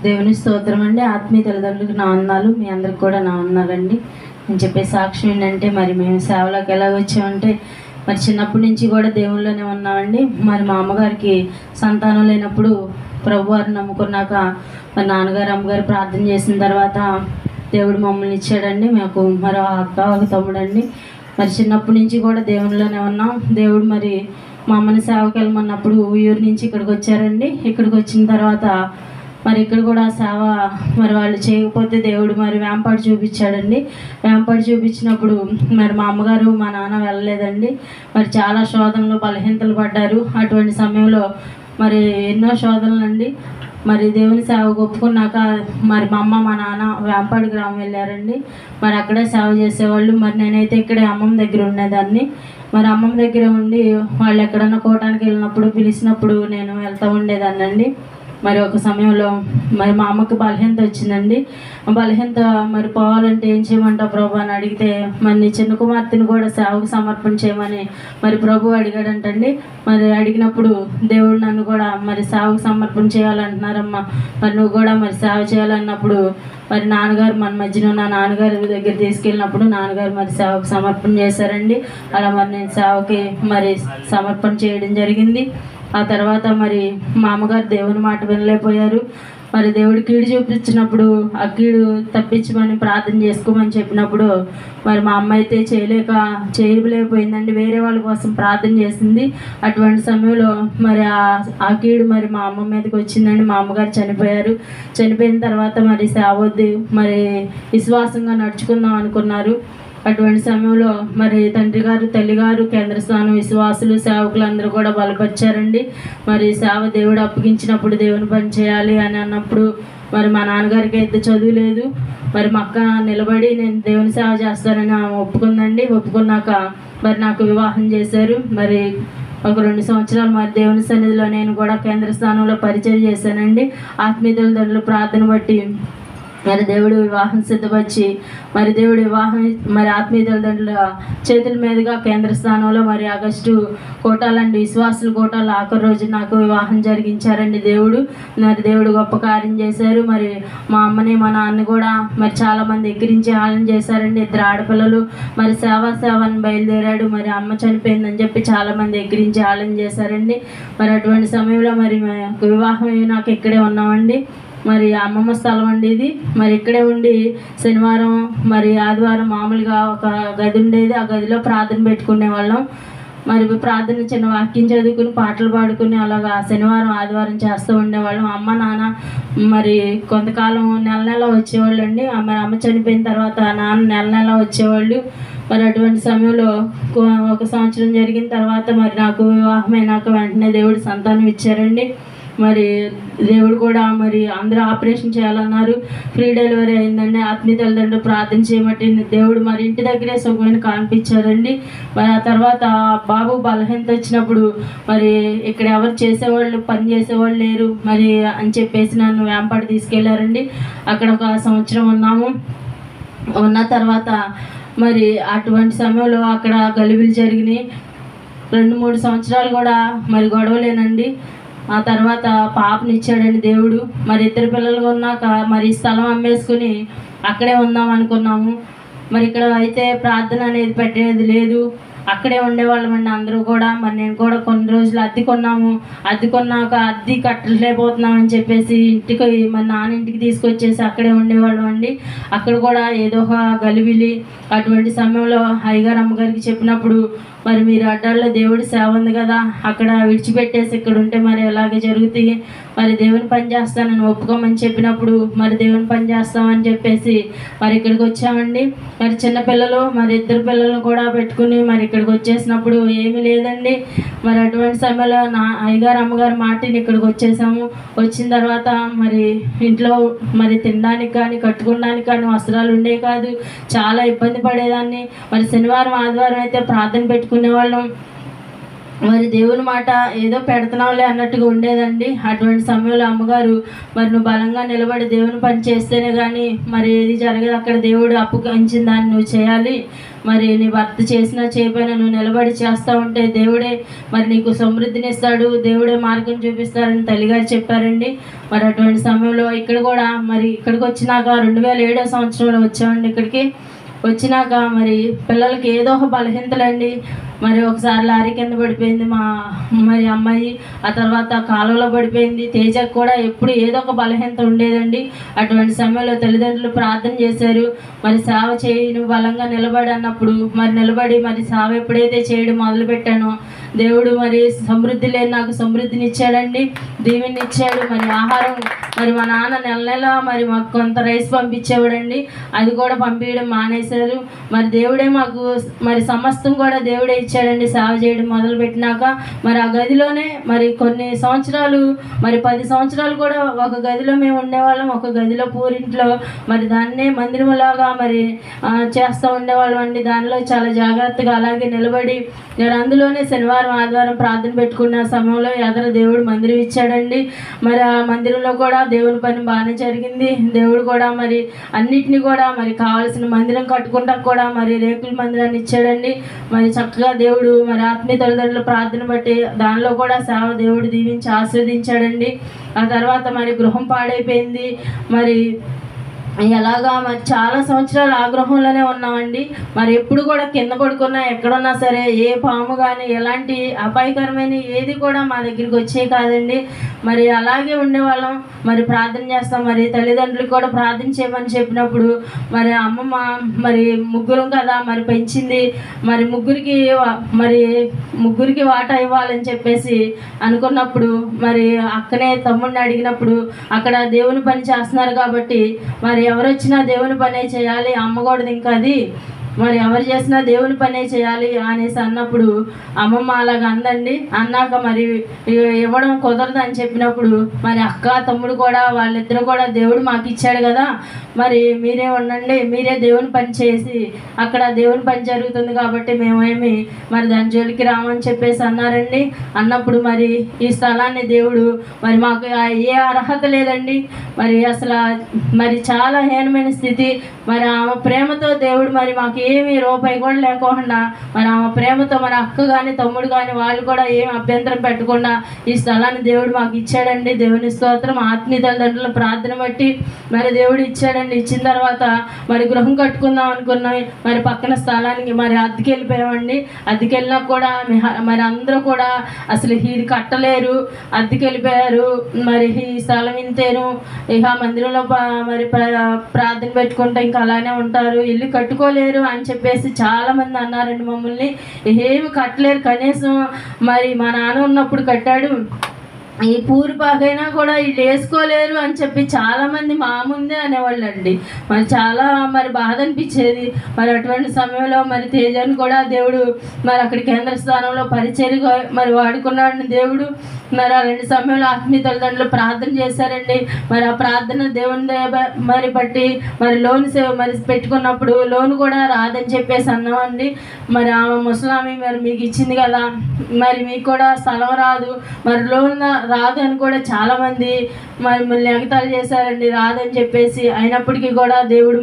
దేవుని స్తోత్రం అండి. ఆత్మీయ తల్లిదండ్రులకు నా వందనాలు, మీ అందరికి కూడా నా వందనాలండి. నేను చెప్పే సాక్ష్యం ఏంటంటే, మరి మేము సేవలోకి ఎలా వచ్చామంటే, మరి చిన్నప్పటి నుంచి కూడా దేవుళ్ళలోనే ఉన్నామండి. మరి మా అమ్మగారికి సంతానం లేనప్పుడు ప్రభువారిని నమ్ముకున్నాక మరి నాన్నగారు అమ్మగారు ప్రార్థన చేసిన తర్వాత దేవుడు మమ్మల్ని ఇచ్చాడండి. మాకు మరో అక్క ఒక తమ్ముడండి. మరి చిన్నప్పటి నుంచి కూడా దేవుళ్ళలోనే ఉన్నాం. దేవుడు మరి మా అమ్మని సేవకి వెళ్ళమన్నప్పుడు ఊరు నుంచి ఇక్కడికి వచ్చారండి. ఇక్కడికి వచ్చిన తర్వాత మరి ఇక్కడ కూడా సేవ మరి వాళ్ళు చేయకపోతే దేవుడు మరి వేంపాడు చూపించాడండి. వేంపాడు చూపించినప్పుడు మరి మా అమ్మగారు మా నాన్న వెళ్ళలేదండి. మరి చాలా శోధనలు బలహీనతలు పడ్డారు. అటువంటి సమయంలో మరి ఎన్నో శోధనలండి. మరి దేవుని సేవ ఒప్పుకున్నాక మరి మా అమ్మ మా నాన్న వేంపాడు గ్రామం వెళ్ళారండి. మరి అక్కడే సేవ చేసేవాళ్ళు. మరి నేనైతే ఇక్కడే అమ్మమ్మ దగ్గర ఉండేదాన్ని. మరి అమ్మమ్మ దగ్గర ఉండి వాళ్ళు ఎక్కడన్నా కోటానికి వెళ్ళినప్పుడు పిలిచినప్పుడు నేను వెళ్తూ ఉండేదాన్ని అండి. మరి ఒక సమయంలో మరి మా అమ్మకి బలహీనత వచ్చిందండి. బలహీనత మరి పోవాలంటే ఏం చేయమంటావు ప్రభు అని అడిగితే, మరి నీ చిన్న కుమార్తెను కూడా సేవకు సమర్పణ చేయమని మరి ప్రభు అడిగాడంటండి. మరి అడిగినప్పుడు దేవుడు నన్ను కూడా మరి సేవకు సమర్పణ చేయాలంటున్నారమ్మా, మరి నువ్వు కూడా మరి సేవ చేయాలన్నప్పుడు మరి నాన్నగారు మన మధ్యన ఉన్న నాన్నగారి దగ్గర తీసుకెళ్ళినప్పుడు నాన్నగారు మరి సేవకు సమర్పణ చేశారండి. అలా మరి నేను సేవకి మరి సమర్పణ చేయడం జరిగింది. ఆ తర్వాత మరి మా అమ్మగారు దేవుని మాట వినలేకపోయారు. మరి దేవుడి కీడు చూపించినప్పుడు ఆ కీడు తప్పించమని ప్రార్థన చేసుకోమని చెప్పినప్పుడు మరి మా అమ్మ అయితే చేయలేకపోయిందండి. వేరే వాళ్ళ కోసం ప్రార్థన చేసింది. అటువంటి సమయంలో మరి ఆ కీడు మరి మా అమ్మ మీదకి వచ్చిందండి. మా అమ్మగారు చనిపోయారు. చనిపోయిన తర్వాత మరి సేవద్దు మరి విశ్వాసంగా నడుచుకుందాం అనుకున్నారు. అటువంటి సమయంలో మరి తండ్రి గారు తల్లి గారు కేంద్ర స్థానం విశ్వాసులు సేవకులు అందరూ కూడా బలపరిచారండి. మరి సేవ దేవుడు అప్పగించినప్పుడు దేవుని పని చేయాలి అని అన్నప్పుడు మరి మా నాన్నగారికి అయితే చదువు లేదు. మరి మా అక్క నిలబడి నేను దేవుని సేవ చేస్తానని ఆమె ఒప్పుకుందండి. ఒప్పుకున్నాక మరి నాకు వివాహం చేశారు. మరి ఒక 2 సంవత్సరాలు మరి దేవుని సన్నిధిలో నేను కూడా కేంద్ర స్థానంలో పరిచయం చేశానండి. ఆత్మీయ తల్లిదండ్రుల ప్రార్థన బట్టి మరి దేవుడు వివాహం సిద్ధపరిచి మరి దేవుడు వివాహం మరి ఆత్మీయ తల్లిదండ్రుల చేతుల మీదుగా కేంద్ర స్థానంలో మరి ఆగస్టు కోటాలండి విశ్వాసుల కోటాలు ఆఖరి రోజు నాకు వివాహం జరిగించారండి దేవుడు. మరి దేవుడు గొప్ప కార్యం చేశారు. మరి మా అమ్మని మా నాన్న కూడా మరి చాలామంది ఎక్కిరించి ఆలన చేశారండి. 2 ఆడపిల్లలు మరి సేవని బయలుదేరాడు. మరి అమ్మ చనిపోయిందని చెప్పి చాలామంది ఎక్కిరించి ఆలన చేశారండి. మరి అటువంటి సమయంలో మరి వివాహం నాకు ఇక్కడే ఉన్నామండి. మరి అమ్మమ్మ స్థలం అండి ఇది. మరి ఇక్కడే ఉండి శనివారం మరి ఆదివారం మామూలుగా ఒక గది ఉండేది. ఆ గదిలో ప్రార్థన పెట్టుకునే వాళ్ళం. మరి ప్రార్థన చిన్న వాక్యం చదువుకుని పాటలు పాడుకుని అలాగా శనివారం ఆదివారం చేస్తూ ఉండేవాళ్ళం. అమ్మ నాన్న మరి కొంతకాలం నెల వచ్చేవాళ్ళు అండి. మరి అమ్మ చనిపోయిన తర్వాత నాన్న నెల వచ్చేవాళ్ళు. మరి అటువంటి సమయంలో 1 సంవత్సరం జరిగిన తర్వాత మరి నాకు వివాహమైనాక వెంటనే దేవుడు సంతానం ఇచ్చారండి. మరి దేవుడు కూడా మరి అందరూ ఆపరేషన్ చేయాలన్నారు. ఫ్రీ డెలివరీ అయిందండి. ఆత్మీయ తల్లిదండ్రులు ప్రార్థన చేయబట్టి దేవుడు మరి ఇంటి దగ్గరే సుఖమైన కానిపించారండి. మరి ఆ తర్వాత బాబు బలహీనత వచ్చినప్పుడు మరి ఇక్కడ ఎవరు చేసేవాళ్ళు పని చేసేవాళ్ళు లేరు మరి అని చెప్పేసి నన్ను వేంపాడు తీసుకెళ్లారండి. అక్కడ 1 సంవత్సరం ఉన్నాము. ఉన్న తర్వాత మరి అటువంటి సమయంలో అక్కడ గలిబిలు జరిగినాయి. 2-3 సంవత్సరాలు కూడా మరి గొడవలేనండి. ఆ తర్వాత పాపనిచ్చాడండి దేవుడు. మరి 2 పిల్లలు ఉన్నాక మరి స్థలం అమ్మేసుకుని అక్కడే ఉందాం అనుకున్నాము. మరి ఇక్కడ అయితే ప్రార్థన అనేది పెట్టేది లేదు. అక్కడే ఉండేవాళ్ళమండి అందరూ కూడా. మరి నేను కూడా కొన్ని రోజులు అద్దె కొన్నాక అద్దె కట్టలేకపోతున్నామని చెప్పేసి ఇంటికి మరి నాన్న ఇంటికి తీసుకొచ్చేసి అక్కడే ఉండేవాళ్ళం అండి. అక్కడ కూడా ఏదో ఒక గలిబిలి. అటువంటి సమయంలో అయ్యగారు అమ్మగారికి చెప్పినప్పుడు మరి మీరు అడ్డాల్లో దేవుడి సేవ ఉంది కదా, అక్కడ విడిచిపెట్టేసి ఇక్కడ ఉంటే మరి ఎలాగే జరుగుతాయి, మరి దేవుని పని చేస్తానని ఒప్పుకోమని చెప్పినప్పుడు మరి దేవుని పని చేస్తామని చెప్పేసి మరి ఇక్కడికి వచ్చామండి. మరి చిన్నపిల్లలు మరి 2 పిల్లలను కూడా పెట్టుకుని మరి ఇక్కడికి వచ్చేసినప్పుడు ఏమీ లేదండి. మరి అటువంటి సమయంలో నా అయ్యగారు అమ్మగారు మాటిని ఇక్కడికి వచ్చేసాము. వచ్చిన తర్వాత మరి ఇంట్లో మరి తినడానికి కానీ కట్టుకోవడానికి కానీ వస్త్రాలు ఉండేవి కాదు. చాలా ఇబ్బంది పడేదాన్ని. మరి శనివారం ఆదివారం అయితే ప్రార్థన పెట్టుకునేవాళ్ళం. మరి దేవుని మాట ఏదో పెడుతున్నాంలే అన్నట్టుగా ఉండేదండి. అటువంటి సమయంలో అమ్మగారు మరి నువ్వు బలంగా నిలబడి దేవుని పని చేస్తేనే కానీ మరి ఏది జరగదు, అక్కడ దేవుడు అప్పగించిన దాన్ని నువ్వు చేయాలి, మరి నీ భర్త చేసినా చేయకపోయినా నువ్వు నిలబడి చేస్తూ ఉంటే దేవుడే మరి నీకు సమృద్ధిని ఇస్తాడు, దేవుడే మార్గం చూపిస్తారని తల్లిగారు చెప్పారండి. మరి అటువంటి సమయంలో ఇక్కడ కూడా మరి ఇక్కడికి వచ్చినాక 2007 సంవత్సరంలో వచ్చామండి. ఇక్కడికి వచ్చినాక మరి పిల్లలకి ఏదో ఒక బలహీనతలండి. మరి ఒకసారి లారీ కింద పడిపోయింది మరి అమ్మాయి, ఆ తర్వాత కాలువలో పడిపోయింది. తేజకు కూడా ఎప్పుడు ఏదో ఒక బలహీనత ఉండేదండి. అటువంటి సమయంలో తల్లిదండ్రులు ప్రార్థన చేశారు, మరి సేవ చేయి నువ్వు బలంగా నిలబడి అన్నప్పుడు మరి నిలబడి మరి సేవ ఎప్పుడైతే చేయడం మొదలుపెట్టానో దేవుడు మరి సమృద్ధి లేని నాకు సమృద్ధిని ఇచ్చాడండి, దీవెని ఇచ్చాడు. మరి ఆహారం మరి మా నాన్న నెల మరి మాకు కొంత రైస్ పంపించేవాడండి, అది కూడా పంపించడం మానేశారు. మరి దేవుడే మాకు మరి సమస్తం కూడా దేవుడే ఇచ్చాడండి. సేవ చేయడం మొదలుపెట్టినాక మరి ఆ గదిలోనే మరి కొన్ని సంవత్సరాలు మరి 10 సంవత్సరాలు కూడా ఒక గదిలో మేము ఉండేవాళ్ళం. ఒక గదిలో పూరింట్లో మరి దాన్నే మందిరంలాగా మరి చేస్తూ ఉండేవాళ్ళం అండి. దానిలో చాలా జాగ్రత్తగా అలాగే నిలబడి నేను అందులోనే శనివారం ఆదివారం ప్రార్థన పెట్టుకున్న సమయంలో ఎదర దేవుడు మందిరం ఇచ్చాడండి. మరి ఆ మందిరంలో కూడా దేవుని పని బాగానే జరిగింది. దేవుడు కూడా మరి అన్నిటినీ కూడా మరి కావాల్సిన మందిరం కట్టుకుంటా కూడా మరి రేకుల మందిరాన్ని ఇచ్చాడండి. మరి చక్కగా దేవుడు మరి ఆత్మీయ తల్లిదండ్రుల ప్రార్థన బట్టి దానిలో కూడా సేవ దేవుడు దీవించి ఆశీర్వదించాడండి. ఆ తర్వాత మరి గృహం పాడైపోయింది. మరి ఎలాగా మరి చాలా సంవత్సరాలు ఆ గృహంలోనే ఉన్నామండి. మరి ఎప్పుడు కూడా కింద పడుకున్నా ఎక్కడున్నా సరే ఏ పాము కానీ ఎలాంటి అపాయకరమైన ఏది కూడా మా దగ్గరికి వచ్చే కాదండి. మరి అలాగే ఉండేవాళ్ళం. మరి ప్రార్థన చేస్తాం, మరి తల్లిదండ్రులకు కూడా ప్రార్థన చేయమని చెప్పినప్పుడు మరి అమ్మమ్మ మరి ముగ్గురం కదా మరి పెంచింది, మరి ముగ్గురికి వాటా ఇవ్వాలని చెప్పేసి అనుకున్నప్పుడు మరి అక్కనే తమ్ముడిని అడిగినప్పుడు అక్కడ దేవుని పని చేస్తున్నారు కాబట్టి మరి ఎవరు వచ్చినా దేవుని పనే చేయాలి, అమ్మకూడదు ఇంకా అది, మరి ఎవరు చేసినా దేవుని పనే చేయాలి అనేసి అన్నప్పుడు అమ్మమ్మ అలాగ అందండి. అన్నాక మరి ఇవ్వడం కుదరదు అని చెప్పినప్పుడు మరి అక్క తమ్ముడు కూడా వాళ్ళిద్దరు కూడా దేవుడు మాకు ఇచ్చాడు కదా, మరి మీరే ఉండండి, మీరే దేవుని పని చేసి అక్కడ దేవుని పని జరుగుతుంది కాబట్టి మేమేమి మరి దాని జోలికి రామని చెప్పేసి అన్నారండి. అన్నప్పుడు మరి ఈ స్థలాన్ని దేవుడు మరి మాకు ఏ అర్హత లేదండి, మరి అసలు మరి చాలా హీనమైన స్థితి. మరి ఆమె ప్రేమతో దేవుడు మరి మాకు ఏమి రూపాయి కూడా లేకుండా మరి ఆమె ప్రేమతో మరి అక్క కానీ తమ్ముడు కానీ వాళ్ళు కూడా ఏమి అభ్యంతరం పెట్టకుండా ఈ స్థలాన్ని దేవుడు మాకు ఇచ్చాడండి. దేవుని స్తోత్రం. ఆత్మీయ తల్లిదండ్రుల ప్రార్థన బట్టి మరి దేవుడు ఇచ్చాడండి. ఇచ్చిన తర్వాత మరి గృహం కట్టుకుందాం అనుకున్నాం. మరి పక్కన స్థలానికి మరి అద్దెకి వెళ్ళిపోయామండి. అద్దెకి వెళ్ళినా కూడా మరి అందరూ కూడా అసలు ఇది కట్టలేరు, అద్దెకి వెళ్ళిపోయారు, మరి ఈ స్థలం ఇంతేను, ఇక మందిరంలో మరి ప్రార్థన పెట్టుకుంటే ఇంకా అలానే ఉంటారు, ఇల్లు కట్టుకోలేరు అని చెప్పేసి చాలామంది అన్నారండి మమ్మల్ని. ఏమి కట్టలేరు, కనీసం మరి మా నాన్న ఉన్నప్పుడు కట్టాడు, ఈ పూరిపాకైనా కూడా వీళ్ళు వేసుకోలేరు అని చెప్పి చాలామంది మా ముందే అనేవాళ్ళు అండి. మరి చాలా మరి బాధ అనిపించేది. మరి అటువంటి సమయంలో మరి తేజాన్ని కూడా దేవుడు మరి అక్కడ కేంద్ర స్థానంలో పరిచర్యగా మరి వాడుకున్నాడు దేవుడు. మరి అలాంటి సమయంలో ఆత్మీయ తల్లిదండ్రులు ప్రార్థన చేశారండి. మరి ఆ ప్రార్థన దేవుని మరి బట్టి మరి లోన్ మరి పెట్టుకున్నప్పుడు లోన్ కూడా రాదని చెప్పేసి అన్నామండి. మరి ఆమె ముసలామి మరి మీకు ఇచ్చింది కదా, మరి మీకు కూడా స్థలం రాదు, మరి లోన్ రాదు అని కూడా చాలామంది మరి ఎగతాళి చేశారండి, రాదని చెప్పేసి. అయినప్పటికీ కూడా దేవుడు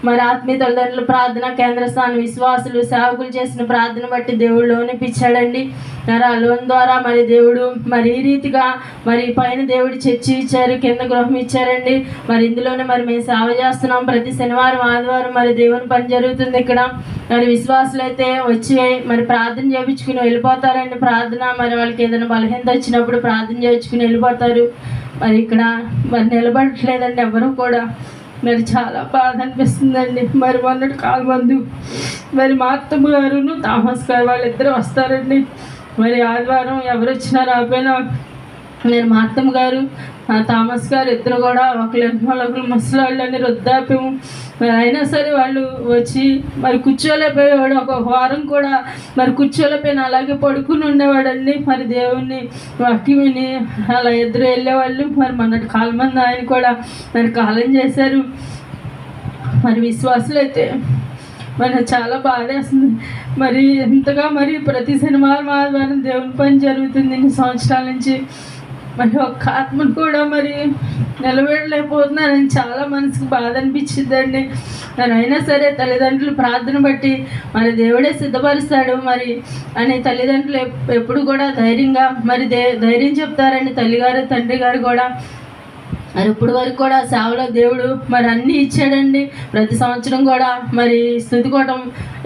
మరి ఆత్మీయ తల్లిదండ్రులు ప్రార్థన కేంద్ర స్థానం విశ్వాసులు సేవకులు చేసిన ప్రార్థన బట్టి దేవుడు లోన్ ఇప్పించాడండి. మరి ఆ లోన్ ద్వారా మరి దేవుడు మరి ఈ రీతిగా మరి పైన దేవుడు చర్చి ఇచ్చారు, కింద గృహం ఇచ్చారండి. మరి ఇందులోనే మరి మేము సేవ చేస్తున్నాం. ప్రతి శనివారం ఆదివారం మరి దేవుని పని జరుగుతుంది ఇక్కడ. మరి విశ్వాసులు అయితే వచ్చి మరి ప్రార్థన చేయించుకుని వెళ్ళిపోతారండి. ప్రార్థన మరి వాళ్ళకి ఏదైనా బలహీనత వచ్చినప్పుడు ప్రార్థన చేయించుకుని వెళ్ళిపోతారు. మరి ఇక్కడ మరి నిలబడట్లేదండి ఎవరు కూడా. మరి చాలా బాధ అనిపిస్తుందండి. మరి మొన్నటి కాలమందు మరి మా అత్తమ్మ గారును థామస్ గారు వాళ్ళిద్దరూ వస్తారండి. మరి ఆదివారం ఎవరు వచ్చినా రాకపోయినా నేను మా అత్తమ్మ గారు థామస్ గారు ఇద్దరు కూడా ఒకరు ముసలాళ్ళని వృద్ధాప్యం అయినా సరే వాళ్ళు వచ్చి మరి కూర్చోలేకపోయేవాడు. ఒక వారం కూడా మరి కూర్చోలేకపోయినా అలాగే పడుకుని ఉండేవాడండి. మరి దేవుణ్ణి వాక్యమని అలా ఇద్దరు వెళ్ళేవాళ్ళు. మరి మొన్నటి కాలం మంది ఆయన కూడా మరి కాలం చేశారు. మరి విశ్వాసులు అయితే మరి చాలా బాధేస్తుంది. మరి ఎంతగా మరి ప్రతి శనివారం ఆదివారం దేవుని పని జరుగుతుంది ఇన్ని సంవత్సరాల నుంచి. మరి ఒక్క ఆత్మను కూడా మరి నిలబెట్టలేకపోతున్నానని చాలా మనసుకు బాధ అనిపించిందండి. మరి అయినా సరే తల్లిదండ్రులు ప్రార్థన బట్టి మరి దేవుడే సిద్ధపరుస్తాడు మరి అని తల్లిదండ్రులు ఎప్పుడు కూడా ధైర్యంగా మరి ధైర్యం చెప్తారండి. తల్లిగారు తండ్రి గారు కూడా మరి ఇప్పుడు వరకు కూడా సేవలో దేవుడు మరి అన్నీ ఇచ్చాడండి. ప్రతి సంవత్సరం కూడా మరి స్తుతికోవటం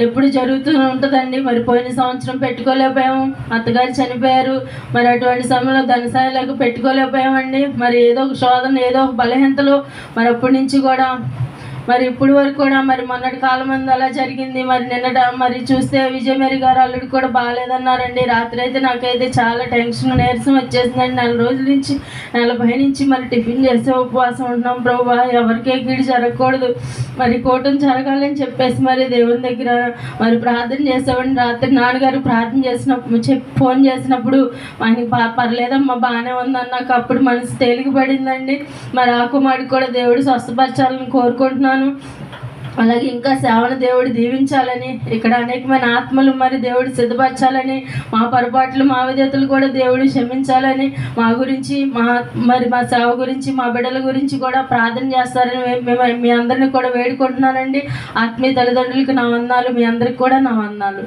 ఎప్పుడు జరుగుతూ ఉంటుందండి. మరి పోయిన సంవత్సరం పెట్టుకోలేకపోయాము, అత్తగారు చనిపోయారు. మరి అటువంటి సమయంలో ధనసాయాలకు పెట్టుకోలేకపోయామండి. మరి ఏదో ఒక శోధన, ఏదో ఒక బలహీనతలు మరి అప్పటి నుంచి కూడా మరి ఇప్పుడు వరకు కూడా మరి మొన్నటి కాలం మంది అలా జరిగింది. మరి నిన్నట మరి చూస్తే విజయమేరి గారు అల్లుడు కూడా బాగాలేదన్నారండి. రాత్రి అయితే నాకైతే చాలా టెన్షన్, నీరసం వచ్చేసిందండి. 4 రోజుల నుంచి 40 నుంచి మరి టిఫిన్ చేసే ఉపవాసం ఉంటున్నాం. ప్రభు ఎవరికే కీడు జరగకూడదు, మరి కూటమి జరగాలని చెప్పేసి మరి దేవుని దగ్గర మరి ప్రార్థన చేసామండి. రాత్రి నాన్నగారు ప్రార్థన చేసినప్పుడు ఫోన్ చేసినప్పుడు ఆయనకి పర్లేదమ్మా బాగానే ఉందని నాకు అప్పుడు మనసు తేలిక పడిందండి. మరి ఆ కుమారుడికి కూడా దేవుడు స్వస్థపరచాలని కోరుకుంటున్నాను. అలాగే ఇంకా సేవను దేవుడు దీవించాలని, ఇక్కడ అనేకమైన ఆత్మలు మరి దేవుడు సిద్ధపరచాలని, మా పొరపాట్లు మా విధేతలు కూడా దేవుడు క్షమించాలని, మా గురించి మా సేవ గురించి మా బిడ్డల గురించి కూడా ప్రార్థన చేస్తారని మీ అందరినీ కూడా వేడుకుంటున్నానండి. ఆత్మీయ తల్లిదండ్రులకు నా వందనాలు, మీ అందరికి కూడా నా వందనాలు.